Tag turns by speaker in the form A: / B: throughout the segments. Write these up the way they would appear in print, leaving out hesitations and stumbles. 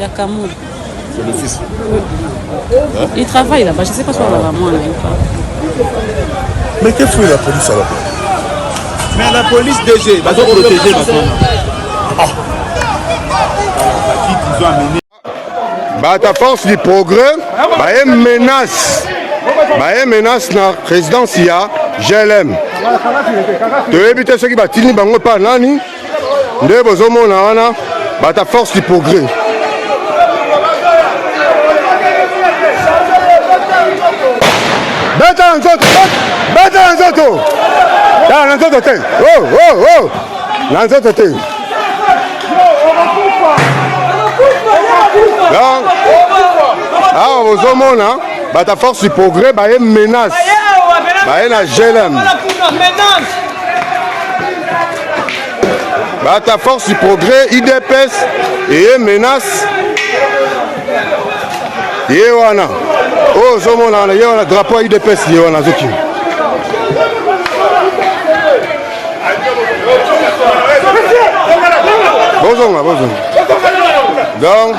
A: à Cameroun.
B: C'est le fils.
A: Hein? Il travaille là-bas, je ne sais pas si on va vraiment là.
B: Mais qu'est-ce que la police là-bas?
C: Mais la police DG va protéger la zone. Ils ont amené.
D: Ta force du progrès, une menace. Une menace na résidence ya GLM. Tu éviter ceux qui battent bango pas nani. Nde bozomona wana ta force du progrès. Beta nzoto. Da nzoto te. Oh. Nzoto te. Donc, vous avez ta force du progrès, une menace. Une GLM. Ta force du progrès, IDPS, et une menace. Yewana. Oh, Zomona, il y a un drapeau IDPS, Yewana Zoki. Bonjour. Donc,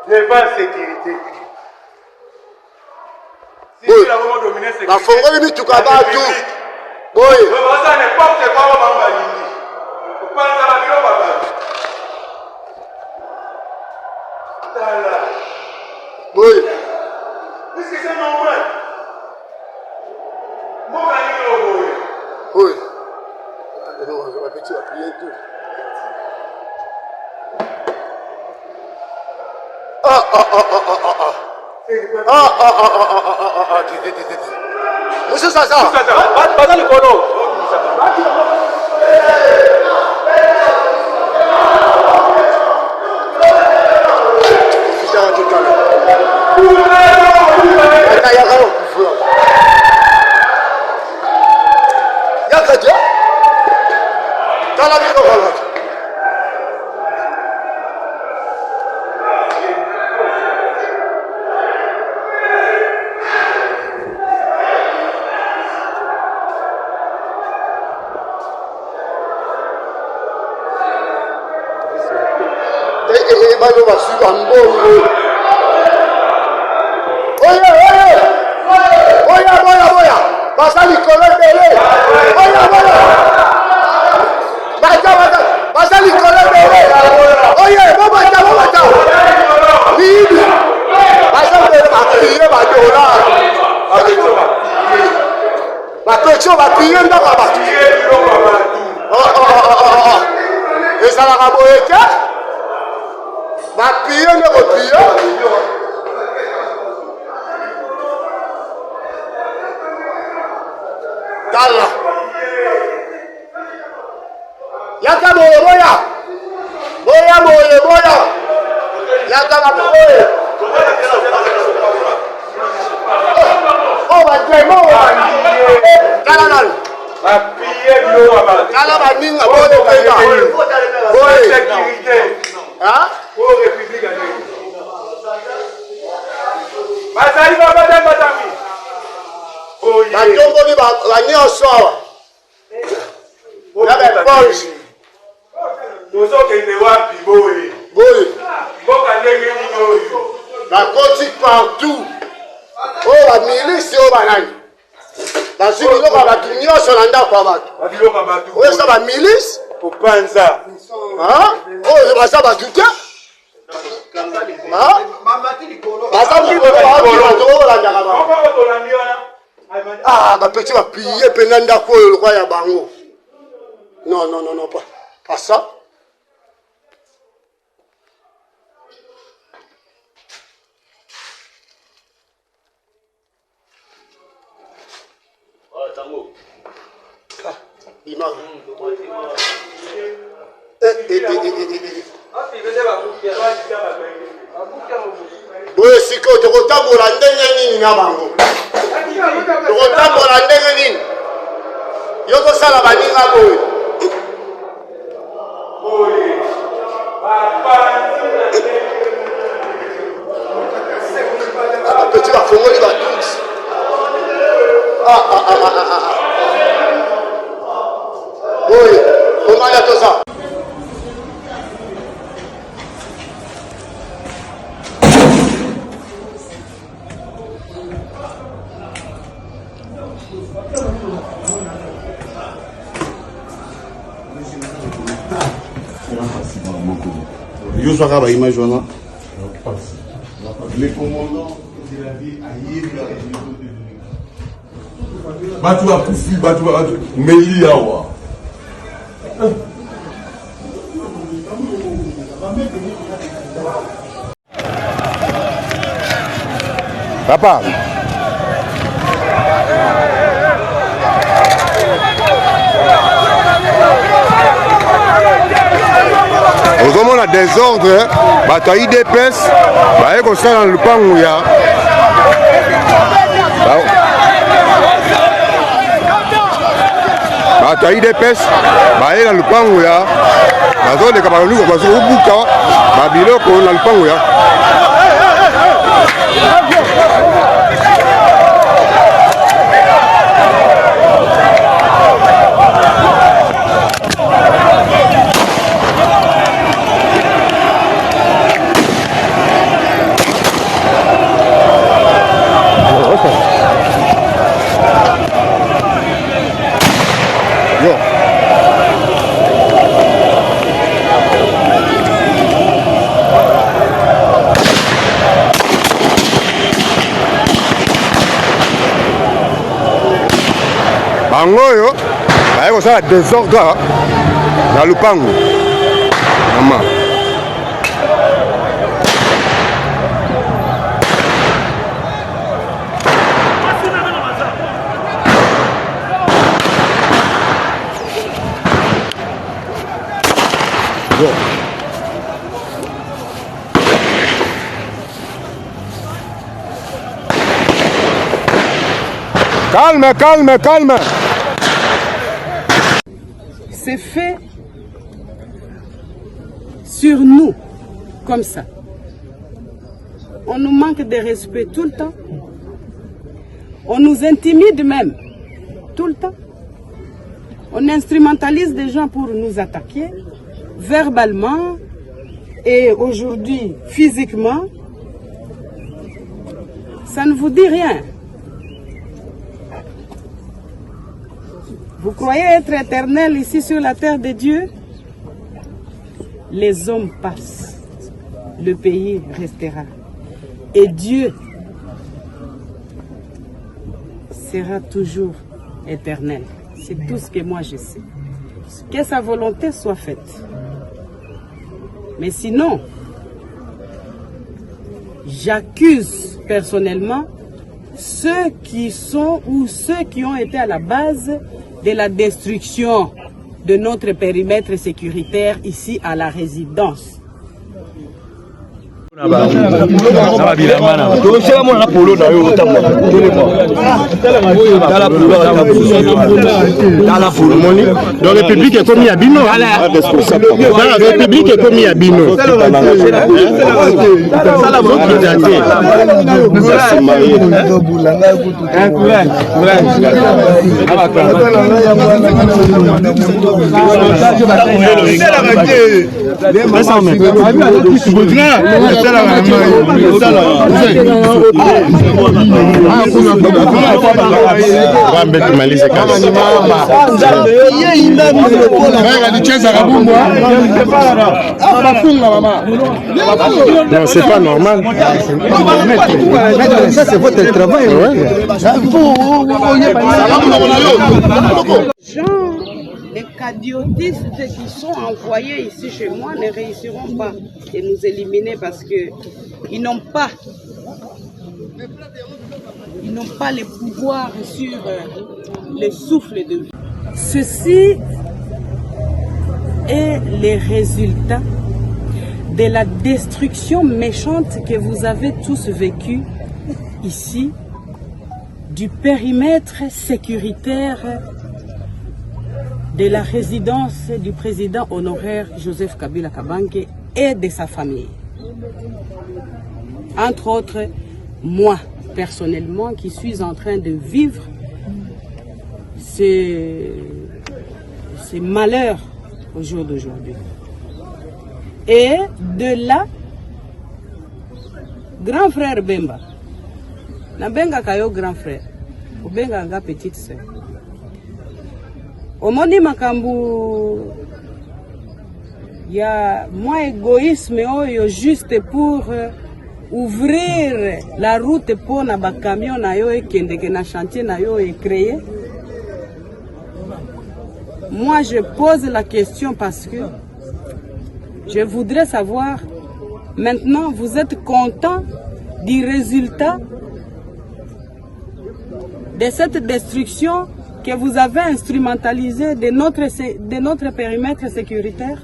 D: devant sécurité. Si tu as vraiment dominé sécurité. La fongolie mi tuka ba tout. Boy. Ça n'importe quoi on va lingi. Faut pas ça la bilo baba. Tala. Boy. Est-ce que c'est normal? Moi ga ni lo boy. Boy. Alors on va petit la prière tout. Monsieur Sasa. Pas dans le colo. ezalaka boye te bapie nde kopie tala yaka boye boya boya boye boya yaka boye oh bajemo tala nalo tala baninga boye boya boye hein
C: bazali babatami
D: batomboli banyonso awa na beponge
C: tozokende wapi boye
D: boye
C: mboka ndenge nini oyo
D: bakoti partout oyo bamilisi oyo banani bazwi biloko ya bato nyonso na ndako ya bato
C: babiloko ya bato
D: oyo eza bamilisi
C: kopanza
D: oyo baza bato te baza mikolandaka bango bapeti bapille mpena ndako oyo lokwa ya bango non pas ça boye sikoyo tokotambola ndenge nini na bango tokotambola ndenge nini yo kosala baninga boye bapeti bafongoli batuti boye komaya toza
B: Yo sois à image wana. Les commandants de la ville ailleurs batu wa kufi batu meli yawa.
D: Papa. Ozomona désordre, bato ya IDPS baye kosala na lupangu ya bato ya IDPS baye na lupangu ya bazoleka baluka bazobuka babiloko na lupangu ya bango oyo baye kosala désordre na lupango mama calme, calme, calme.
A: C'est fait sur nous, comme ça. On nous manque de respect tout le temps. On nous intimide même, tout le temps. On instrumentalise des gens pour nous attaquer, verbalement et aujourd'hui physiquement. Ça ne vous dit rien. Vous croyez être éternel ici sur la terre de Dieu? Les hommes passent, le pays restera. Et Dieu sera toujours éternel. C'est tout ce que moi je sais. Que sa volonté soit faite. Mais sinon, j'accuse personnellement ceux qui sont ou ceux qui ont été à la base de la destruction de notre périmètre sécuritaire ici à la résidence.
D: Dans la République est commis à Bino. Dans la République est commis à Bino. Non, c'est pas normal.
E: Ça, c'est votre travail.
A: Les cadiotistes qui sont envoyés ici chez moi ne réussiront pas de nous éliminer parce qu'ils n'ont pas le pouvoir sur le souffle de vie. Ceci est le résultat de la destruction méchante que vous avez tous vécue ici du périmètre sécuritaire de la résidence du président honoraire Joseph Kabila Kabange et de sa famille. Entre autres, moi, personnellement, qui suis en train de vivre ces malheurs au jour d'aujourd'hui. Et de là, grand frère Bemba, na benga kayo grand frère, ou benga nga petite sœur. Omoni makambu ya moins égoïsme oyo juste pour ouvrir la route pour na ba camion na yo ekendeke na chantier na yo et créer. Moi je pose la question parce que je voudrais savoir maintenant vous êtes content du résultat de cette destruction que vous avez instrumentalisé de notre périmètre sécuritaire?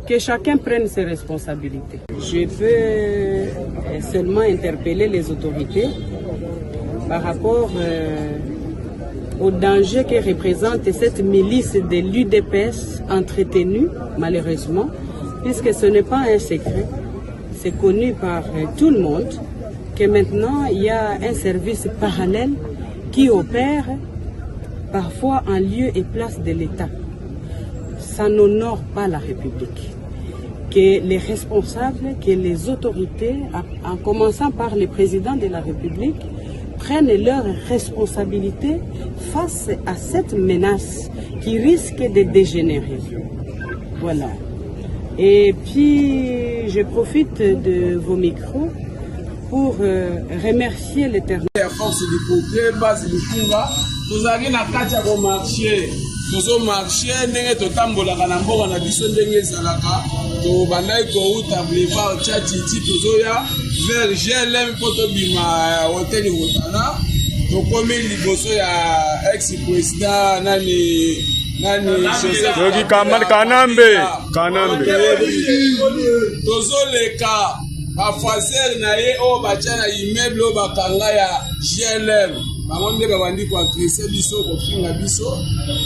A: Que chacun prenne ses responsabilités. Je peux seulement interpeller les autorités par rapport au danger que représente cette milice de l'UDPS entretenue, malheureusement, puisque ce n'est pas un secret, c'est connu par tout le monde, que maintenant il y a un service parallèle qui opère parfois en lieu et place de l'État. Ça n'honore pas la République. Que les responsables, que les autorités, en commençant par le président de la République, prennent leurs responsabilités face à cette menace qui risque de dégénérer. Voilà. Et puis, je profite de vos micros pour remercier l'Éternel.
F: Force du progrès, base du Kunga, nous avons na katia au marché, nous au marché, ndenge totambolaka na mboka na biso ndenge ezalaka, to bandai ko uta boulevard Tchatiti tozoya vers GLM poto bima hôtel Rotana, to komi liboso ya ex-président nani Joseph
C: Kanambe
F: tozoleka bafaser na ye o batia na immeuble o bakanga ya GLM bango nde babandi koagrese biso kofinga biso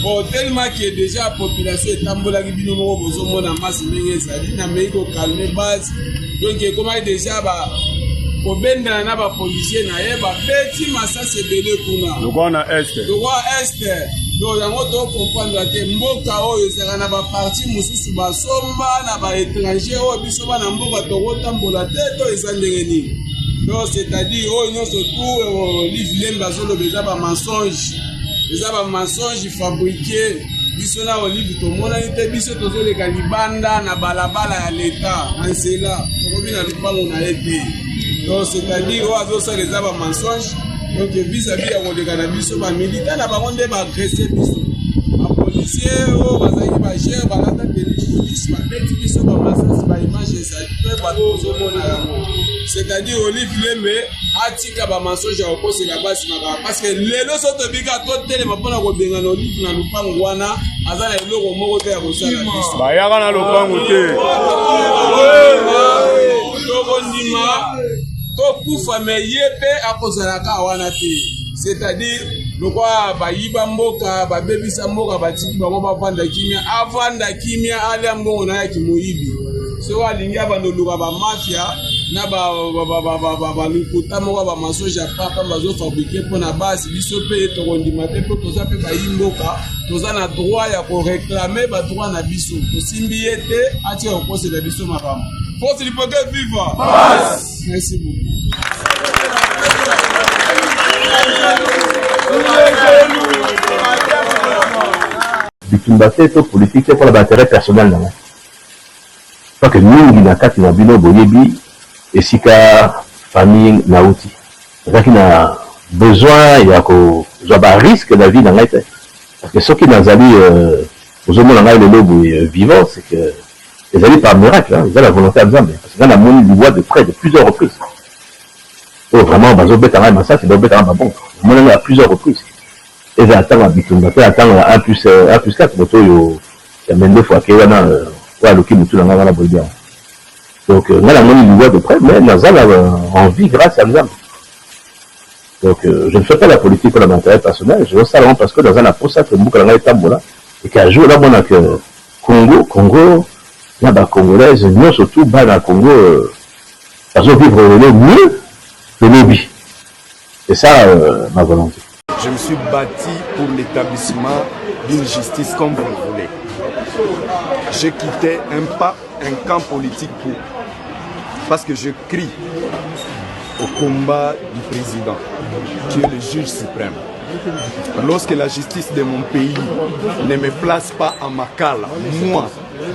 F: bon tellement que déjà population etambolaki bino moko bozomona masi ndenge ezali na mei kokalme base donc ekomaki déjà kobendana na bapolisier na ye babeti masasi ebele kuna
C: lokwa na este
F: donc yango tocomprendre te mboka oyo ezalaka na baparti mosusu basomba na baétranger oyo biso bana mboka tokotambola te to eza ndenge nini donc c'est-à-dire oyo nyonso tu livre azoloba eza bamensonge fabriqué biso na olive tomonani te biso tozoleka libanda na balabala ya leta na nzela tokobi na lupango na ye te donc c'est-à-dire oyo azosala eza bamensonge donc vis-à-vis ya koleka na biso bamilita na bango nde baagrese biso bapolisier oyo bazalaki bagere balata teni police babeti biso bamasasi baimage ezali mpe bato ozomona yango c'est-à-dire Olive Lembe atika bamasoja okosela basi makaka parce que lelo so tobika totelema mpona kobengana Olive na lupango wana aza na eloko moko te ya kosala biso
C: bayaka na lupango te
F: tokondima tokufa me ye mpe akozalaka wana te c'est-à-dire lokwa bayiba mboka babebisa mboka batiki bango bavanda kimia avanda kimia alia mbongo na yaki moyibi so alingi abandoluka bamafia na balukuta moko bamasoja papa bazofabrike mpona basi biso mpe tokondima te mpo toza mpe bayi mboka toza na droit ya koreklame badroit na biso tosimbi ye te atika kokosela biso makambo force lipoke viva merci beaucoup
E: bitumba te to politique te mpona baintérêt personnel na ngai pake mingi na kati na bino boyebi esika famille nauti ezalaki na besoin ya kozwa barisque na vie na ngai te parce que soki nazali ozomona ngai lelo boye vivant c'est que ezali par miracle eza la volonté ya nzambe parce que ngai namoni livoie de près de plusieurs reprises oyo vraiment bazobeta ngai masasi bazobeta ngai babongo namoni ngai à plusieurs reprises eza atanga bitumba te atanga 1+4 moto oyo ya mendefo ake wana oyo aluki motu na ngai wana boyebi yango donc ngai namoni livoie de près mais naza na envie grâce à nzambe donc je ne fais pas la politique pour l'intérêt personnel je veux ça vraiment parce que naza na posa ke mbuka na ngai etambola et qu'un jour namona ke Congo na bacongolaise nyonso tu bana Congo bazovivre le mieux que lobi c'est ça ma volonté.
C: Je me suis bâti pour l'établissement d'une justice comme vous le voulez. J'ai quitté un camp politique parce que je crie au combat du président, qui est le juge suprême. Lorsque la justice de mon pays ne me place pas à Makala, moi,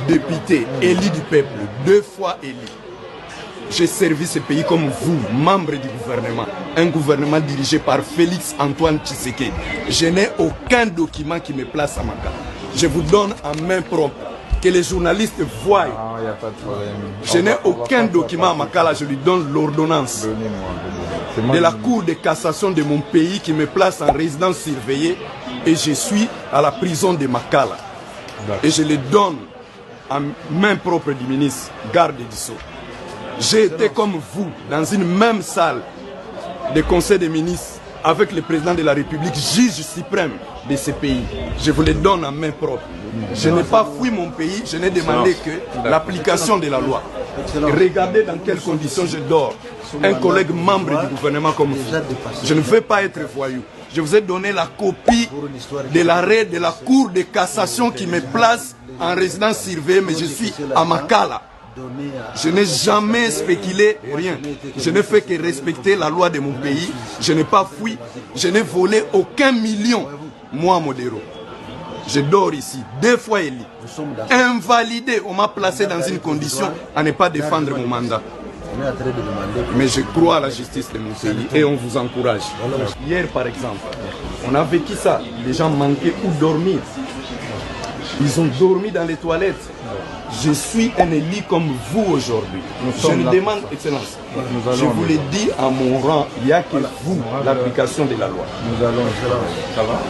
C: député, élu du peuple, 2 fois élu, j'ai servi ce pays comme vous, membre du gouvernement. Un gouvernement dirigé par Félix Antoine Tshisekedi. Je n'ai aucun document qui me place à Makala. Je vous donne en main propre. Que les journalistes voient.
G: Ah, y a pas de problème.
C: Je n'ai aucun document à Makala. Je lui donne l'ordonnance de la Cour de cassation de mon pays qui me place en résidence surveillée. Et je suis à la prison de Makala. Et je le donne en main propre du ministre, garde du Sceaux. J'ai été comme vous, dans une même salle de conseil des ministres, avec le président de la République, juge suprême de ce pays. Je vous le donne en main propre. Je n'ai pas fui mon pays, je n'ai demandé que l'application de la loi. Regardez dans quelles conditions je dors. Un collègue membre du gouvernement comme vous. Je ne veux pas être voyou. Je vous ai donné la copie de l'arrêt de la Cour de cassation qui me place en résidence surveillée, mais je suis à Makala. Je n'ai jamais spéculé rien. Je n'ai fait que respecter la loi de mon pays. Je n'ai pas fui. Je n'ai volé aucun million. Moi, Modero. Je dors ici, 2 fois élu. Invalidé, on m'a placé dans une condition à ne pas défendre mon mandat. Mais je crois à la justice de mon pays et on vous encourage. Hier, par exemple, on a vécu ça. Les gens manquaient où dormir. Ils ont dormi dans les toilettes. Je suis un élu comme vous aujourd'hui. Je ne demande, Excellence, je vous l'ai dit à mon rang, il n'y a que vous, l'application de la loi.
G: Nous allons, ça va.